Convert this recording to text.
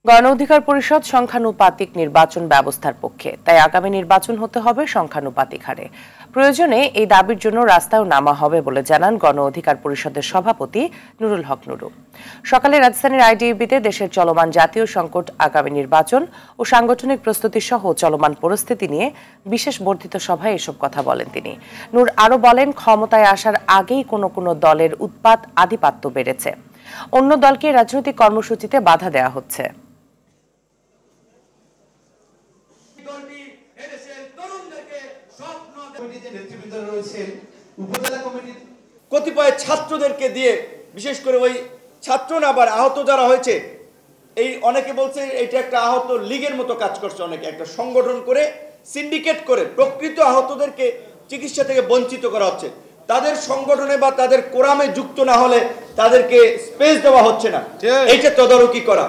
গণ অধিকার পরিষদ সংখ্যানুপাতিক নির্বাচন ব্যবস্থার পক্ষে, তাই আগামী নির্বাচন হতে হবে সংখ্যানুপাতিক হারে। প্রয়োজনে এই দাবির জন্য রাস্তায়ও নামা হবে বলে জানান গণ অধিকার পরিষদের সভাপতি নুরুল হক নুরু। সকালে রাজধানীর আইডিইবিতে দেশের চলমান জাতীয় সংকট, আগামী নির্বাচন ও সাংগঠনিক প্রস্তুতি সহ চলমান পরিস্থিতি নিয়ে বিশেষ বর্ধিত সভায় এসব কথা বলেন তিনি। নূর আরও বলেন, ক্ষমতায় আসার আগেই কোনো কোনো দলের উৎপাত, আধিপত্য বেড়েছে। অন্য দলকে রাজনৈতিক কর্মসূচিতে বাধা দেওয়া হচ্ছে। কতিপয় ছাত্রদেরকে দিয়ে, বিশেষ করে ওই ছাত্র না আবার আহত যারা হয়েছে, এই অনেকে বলছে এটা একটা আহত লীগের মতো কাজ করছে, অনেকে একটা সংগঠন করে সিন্ডিকেট করে প্রকৃত আহতদেরকে চিকিৎসা থেকে বঞ্চিত করা হচ্ছে। তাদের সংগঠনে বা তাদের কোরামে যুক্ত না হলে তাদেরকে স্পেস দেওয়া হচ্ছে না, এইটা তদারকি করা।